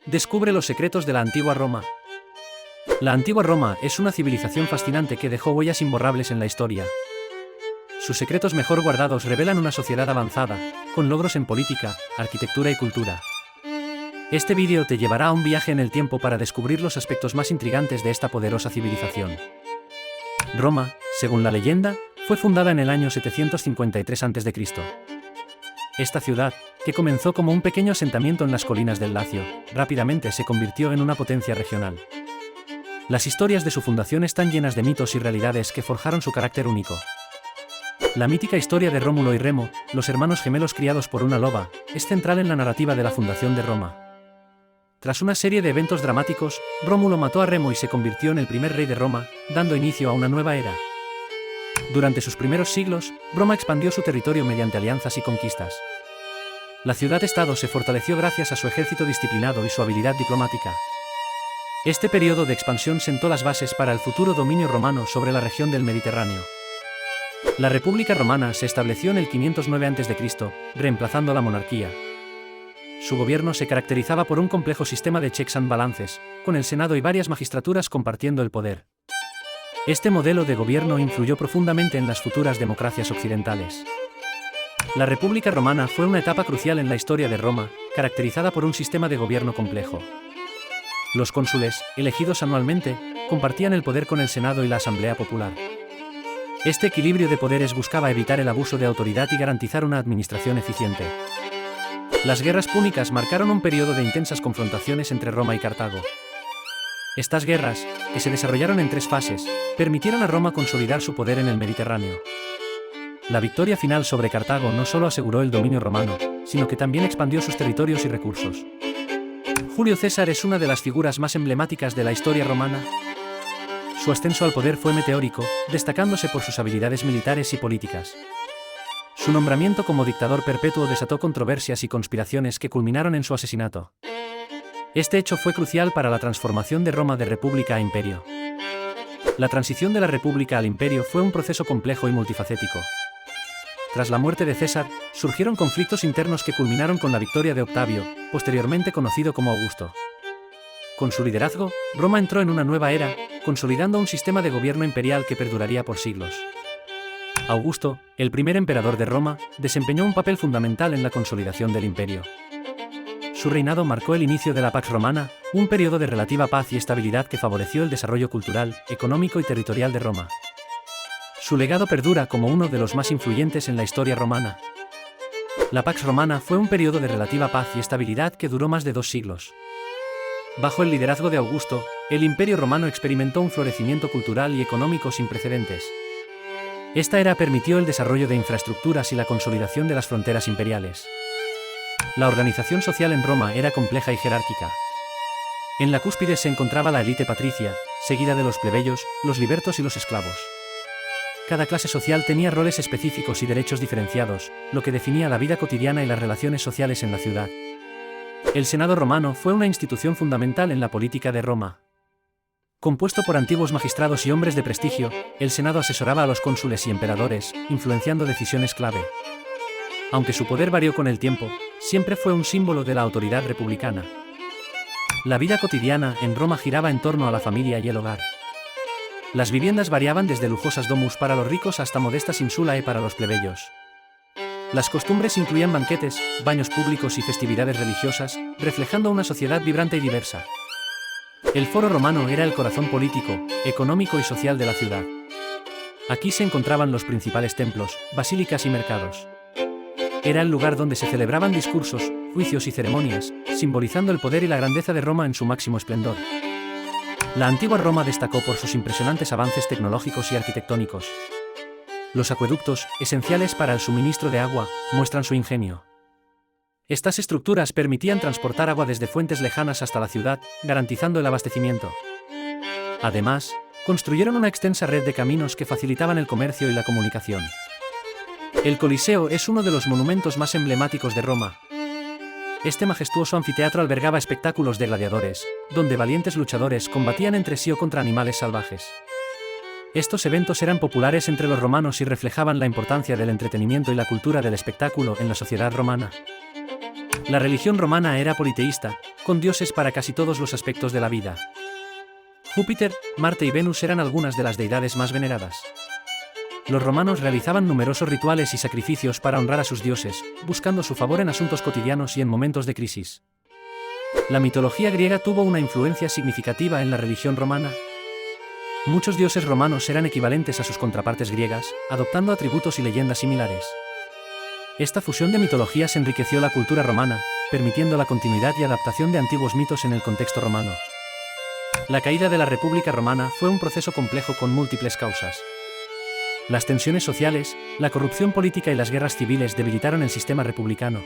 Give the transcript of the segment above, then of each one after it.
Descubre los secretos de la antigua Roma. La antigua Roma es una civilización fascinante que dejó huellas imborrables en la historia. Sus secretos mejor guardados revelan una sociedad avanzada, con logros en política, arquitectura y cultura. Este vídeo te llevará a un viaje en el tiempo para descubrir los aspectos más intrigantes de esta poderosa civilización. Roma, según la leyenda, fue fundada en el año 753 a.C. Esta ciudad, que comenzó como un pequeño asentamiento en las colinas del Lacio, rápidamente se convirtió en una potencia regional. Las historias de su fundación están llenas de mitos y realidades que forjaron su carácter único. La mítica historia de Rómulo y Remo, los hermanos gemelos criados por una loba, es central en la narrativa de la fundación de Roma. Tras una serie de eventos dramáticos, Rómulo mató a Remo y se convirtió en el primer rey de Roma, dando inicio a una nueva era. Durante sus primeros siglos, Roma expandió su territorio mediante alianzas y conquistas. La ciudad-estado se fortaleció gracias a su ejército disciplinado y su habilidad diplomática. Este periodo de expansión sentó las bases para el futuro dominio romano sobre la región del Mediterráneo. La República Romana se estableció en el 509 a.C., reemplazando la monarquía. Su gobierno se caracterizaba por un complejo sistema de checks and balances, con el Senado y varias magistraturas compartiendo el poder. Este modelo de gobierno influyó profundamente en las futuras democracias occidentales. La República Romana fue una etapa crucial en la historia de Roma, caracterizada por un sistema de gobierno complejo. Los cónsules, elegidos anualmente, compartían el poder con el Senado y la Asamblea Popular. Este equilibrio de poderes buscaba evitar el abuso de autoridad y garantizar una administración eficiente. Las guerras púnicas marcaron un periodo de intensas confrontaciones entre Roma y Cartago. Estas guerras, que se desarrollaron en 3 fases, permitieron a Roma consolidar su poder en el Mediterráneo. La victoria final sobre Cartago no solo aseguró el dominio romano, sino que también expandió sus territorios y recursos. Julio César es una de las figuras más emblemáticas de la historia romana. Su ascenso al poder fue meteórico, destacándose por sus habilidades militares y políticas. Su nombramiento como dictador perpetuo desató controversias y conspiraciones que culminaron en su asesinato. Este hecho fue crucial para la transformación de Roma de república a imperio. La transición de la república al imperio fue un proceso complejo y multifacético. Tras la muerte de César, surgieron conflictos internos que culminaron con la victoria de Octavio, posteriormente conocido como Augusto. Con su liderazgo, Roma entró en una nueva era, consolidando un sistema de gobierno imperial que perduraría por siglos. Augusto, el primer emperador de Roma, desempeñó un papel fundamental en la consolidación del imperio. Su reinado marcó el inicio de la Pax Romana, un periodo de relativa paz y estabilidad que favoreció el desarrollo cultural, económico y territorial de Roma. Su legado perdura como uno de los más influyentes en la historia romana. La Pax Romana fue un periodo de relativa paz y estabilidad que duró más de 2 siglos. Bajo el liderazgo de Augusto, el Imperio Romano experimentó un florecimiento cultural y económico sin precedentes. Esta era permitió el desarrollo de infraestructuras y la consolidación de las fronteras imperiales. La organización social en Roma era compleja y jerárquica. En la cúspide se encontraba la élite patricia, seguida de los plebeyos, los libertos y los esclavos. Cada clase social tenía roles específicos y derechos diferenciados, lo que definía la vida cotidiana y las relaciones sociales en la ciudad. El Senado romano fue una institución fundamental en la política de Roma. Compuesto por antiguos magistrados y hombres de prestigio, el Senado asesoraba a los cónsules y emperadores, influenciando decisiones clave. Aunque su poder varió con el tiempo, siempre fue un símbolo de la autoridad republicana. La vida cotidiana en Roma giraba en torno a la familia y el hogar. Las viviendas variaban desde lujosas domus para los ricos hasta modestas insulae para los plebeyos. Las costumbres incluían banquetes, baños públicos y festividades religiosas, reflejando una sociedad vibrante y diversa. El Foro Romano era el corazón político, económico y social de la ciudad. Aquí se encontraban los principales templos, basílicas y mercados. Era el lugar donde se celebraban discursos, juicios y ceremonias, simbolizando el poder y la grandeza de Roma en su máximo esplendor. La antigua Roma destacó por sus impresionantes avances tecnológicos y arquitectónicos. Los acueductos, esenciales para el suministro de agua, muestran su ingenio. Estas estructuras permitían transportar agua desde fuentes lejanas hasta la ciudad, garantizando el abastecimiento. Además, construyeron una extensa red de caminos que facilitaban el comercio y la comunicación. El Coliseo es uno de los monumentos más emblemáticos de Roma. Este majestuoso anfiteatro albergaba espectáculos de gladiadores, donde valientes luchadores combatían entre sí o contra animales salvajes. Estos eventos eran populares entre los romanos y reflejaban la importancia del entretenimiento y la cultura del espectáculo en la sociedad romana. La religión romana era politeísta, con dioses para casi todos los aspectos de la vida. Júpiter, Marte y Venus eran algunas de las deidades más veneradas. Los romanos realizaban numerosos rituales y sacrificios para honrar a sus dioses, buscando su favor en asuntos cotidianos y en momentos de crisis. La mitología griega tuvo una influencia significativa en la religión romana. Muchos dioses romanos eran equivalentes a sus contrapartes griegas, adoptando atributos y leyendas similares. Esta fusión de mitologías enriqueció la cultura romana, permitiendo la continuidad y adaptación de antiguos mitos en el contexto romano. La caída de la República Romana fue un proceso complejo con múltiples causas. Las tensiones sociales, la corrupción política y las guerras civiles debilitaron el sistema republicano.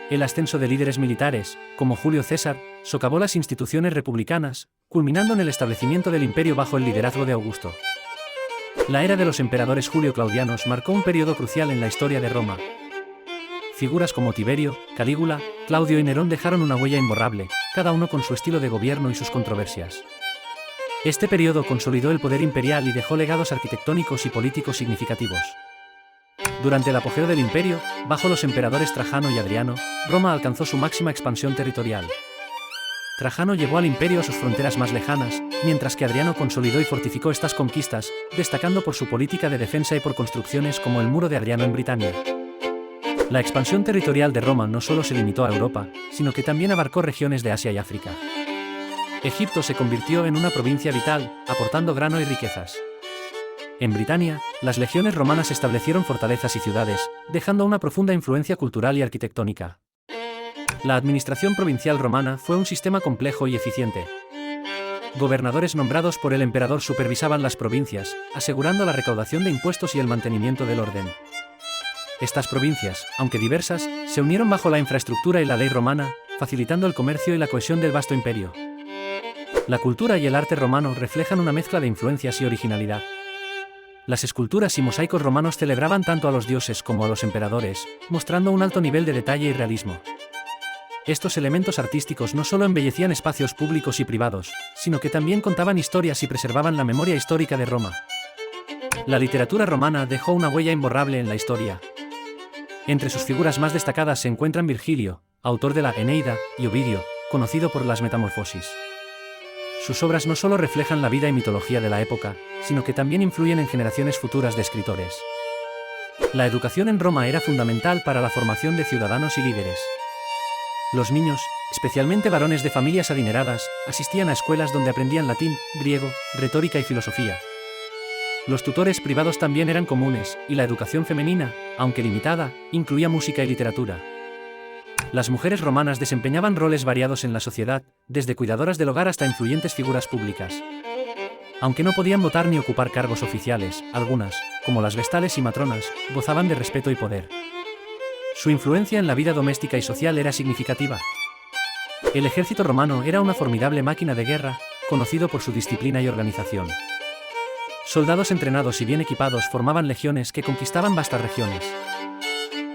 El ascenso de líderes militares, como Julio César, socavó las instituciones republicanas, culminando en el establecimiento del imperio bajo el liderazgo de Augusto. La era de los emperadores Julio-Claudianos marcó un periodo crucial en la historia de Roma. Figuras como Tiberio, Calígula, Claudio y Nerón dejaron una huella imborrable, cada uno con su estilo de gobierno y sus controversias. Este periodo consolidó el poder imperial y dejó legados arquitectónicos y políticos significativos. Durante el apogeo del imperio, bajo los emperadores Trajano y Adriano, Roma alcanzó su máxima expansión territorial. Trajano llevó al imperio a sus fronteras más lejanas, mientras que Adriano consolidó y fortificó estas conquistas, destacando por su política de defensa y por construcciones como el Muro de Adriano en Britania. La expansión territorial de Roma no solo se limitó a Europa, sino que también abarcó regiones de Asia y África. Egipto se convirtió en una provincia vital, aportando grano y riquezas. En Britania, las legiones romanas establecieron fortalezas y ciudades, dejando una profunda influencia cultural y arquitectónica. La administración provincial romana fue un sistema complejo y eficiente. Gobernadores nombrados por el emperador supervisaban las provincias, asegurando la recaudación de impuestos y el mantenimiento del orden. Estas provincias, aunque diversas, se unieron bajo la infraestructura y la ley romana, facilitando el comercio y la cohesión del vasto imperio. La cultura y el arte romano reflejan una mezcla de influencias y originalidad. Las esculturas y mosaicos romanos celebraban tanto a los dioses como a los emperadores, mostrando un alto nivel de detalle y realismo. Estos elementos artísticos no solo embellecían espacios públicos y privados, sino que también contaban historias y preservaban la memoria histórica de Roma. La literatura romana dejó una huella imborrable en la historia. Entre sus figuras más destacadas se encuentran Virgilio, autor de la Eneida, y Ovidio, conocido por las Metamorfosis. Sus obras no solo reflejan la vida y mitología de la época, sino que también influyen en generaciones futuras de escritores. La educación en Roma era fundamental para la formación de ciudadanos y líderes. Los niños, especialmente varones de familias adineradas, asistían a escuelas donde aprendían latín, griego, retórica y filosofía. Los tutores privados también eran comunes, y la educación femenina, aunque limitada, incluía música y literatura. Las mujeres romanas desempeñaban roles variados en la sociedad, desde cuidadoras del hogar hasta influyentes figuras públicas. Aunque no podían votar ni ocupar cargos oficiales, algunas, como las vestales y matronas, gozaban de respeto y poder. Su influencia en la vida doméstica y social era significativa. El ejército romano era una formidable máquina de guerra, conocido por su disciplina y organización. Soldados entrenados y bien equipados formaban legiones que conquistaban vastas regiones.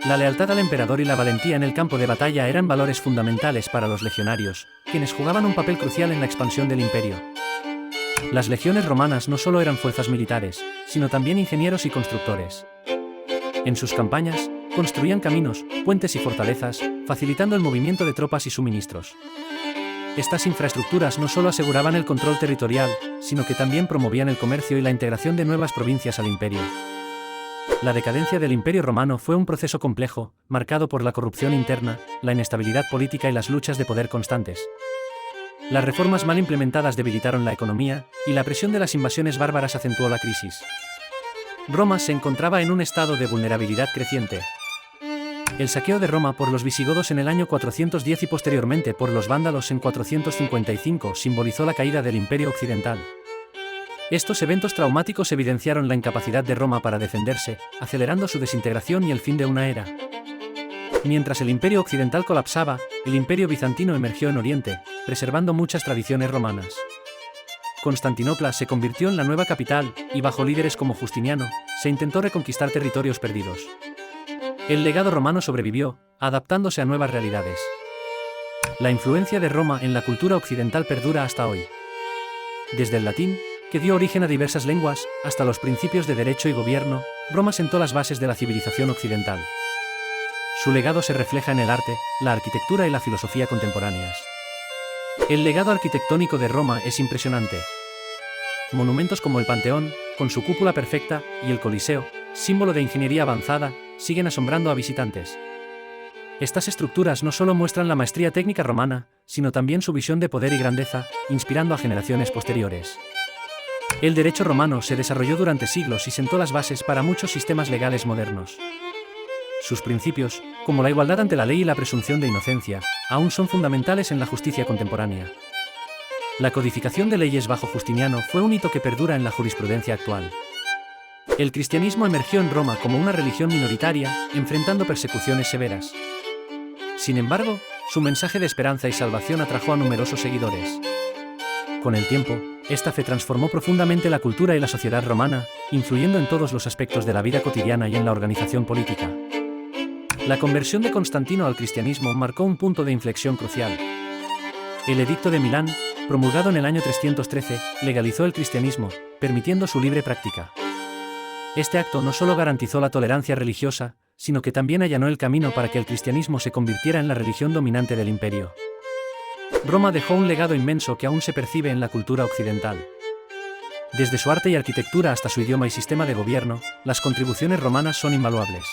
La lealtad al emperador y la valentía en el campo de batalla eran valores fundamentales para los legionarios, quienes jugaban un papel crucial en la expansión del imperio. Las legiones romanas no solo eran fuerzas militares, sino también ingenieros y constructores. En sus campañas, construían caminos, puentes y fortalezas, facilitando el movimiento de tropas y suministros. Estas infraestructuras no solo aseguraban el control territorial, sino que también promovían el comercio y la integración de nuevas provincias al imperio. La decadencia del Imperio Romano fue un proceso complejo, marcado por la corrupción interna, la inestabilidad política y las luchas de poder constantes. Las reformas mal implementadas debilitaron la economía, y la presión de las invasiones bárbaras acentuó la crisis. Roma se encontraba en un estado de vulnerabilidad creciente. El saqueo de Roma por los visigodos en el año 410 y posteriormente por los vándalos en 455 simbolizó la caída del Imperio Occidental. Estos eventos traumáticos evidenciaron la incapacidad de Roma para defenderse, acelerando su desintegración y el fin de una era. Mientras el Imperio Occidental colapsaba, el Imperio Bizantino emergió en Oriente, preservando muchas tradiciones romanas. Constantinopla se convirtió en la nueva capital, y bajo líderes como Justiniano, se intentó reconquistar territorios perdidos. El legado romano sobrevivió, adaptándose a nuevas realidades. La influencia de Roma en la cultura occidental perdura hasta hoy. Desde el latín, que dio origen a diversas lenguas, hasta los principios de derecho y gobierno, Roma sentó las bases de la civilización occidental. Su legado se refleja en el arte, la arquitectura y la filosofía contemporáneas. El legado arquitectónico de Roma es impresionante. Monumentos como el Panteón, con su cúpula perfecta, y el Coliseo, símbolo de ingeniería avanzada, siguen asombrando a visitantes. Estas estructuras no solo muestran la maestría técnica romana, sino también su visión de poder y grandeza, inspirando a generaciones posteriores. El derecho romano se desarrolló durante siglos y sentó las bases para muchos sistemas legales modernos. Sus principios, como la igualdad ante la ley y la presunción de inocencia, aún son fundamentales en la justicia contemporánea. La codificación de leyes bajo Justiniano fue un hito que perdura en la jurisprudencia actual. El cristianismo emergió en Roma como una religión minoritaria, enfrentando persecuciones severas. Sin embargo, su mensaje de esperanza y salvación atrajo a numerosos seguidores. Con el tiempo, esta fe transformó profundamente la cultura y la sociedad romana, influyendo en todos los aspectos de la vida cotidiana y en la organización política. La conversión de Constantino al cristianismo marcó un punto de inflexión crucial. El Edicto de Milán, promulgado en el año 313, legalizó el cristianismo, permitiendo su libre práctica. Este acto no solo garantizó la tolerancia religiosa, sino que también allanó el camino para que el cristianismo se convirtiera en la religión dominante del imperio. Roma dejó un legado inmenso que aún se percibe en la cultura occidental. Desde su arte y arquitectura hasta su idioma y sistema de gobierno, las contribuciones romanas son invaluables.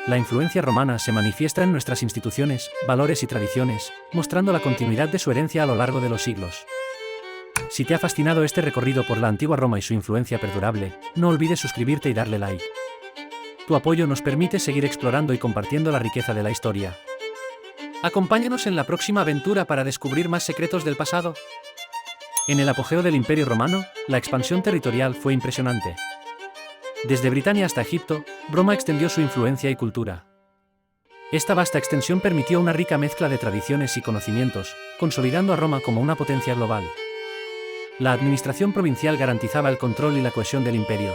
La influencia romana se manifiesta en nuestras instituciones, valores y tradiciones, mostrando la continuidad de su herencia a lo largo de los siglos. Si te ha fascinado este recorrido por la antigua Roma y su influencia perdurable, no olvides suscribirte y darle like. Tu apoyo nos permite seguir explorando y compartiendo la riqueza de la historia. Acompáñanos en la próxima aventura para descubrir más secretos del pasado. En el apogeo del Imperio Romano, la expansión territorial fue impresionante. Desde Britania hasta Egipto, Roma extendió su influencia y cultura. Esta vasta extensión permitió una rica mezcla de tradiciones y conocimientos, consolidando a Roma como una potencia global. La administración provincial garantizaba el control y la cohesión del imperio.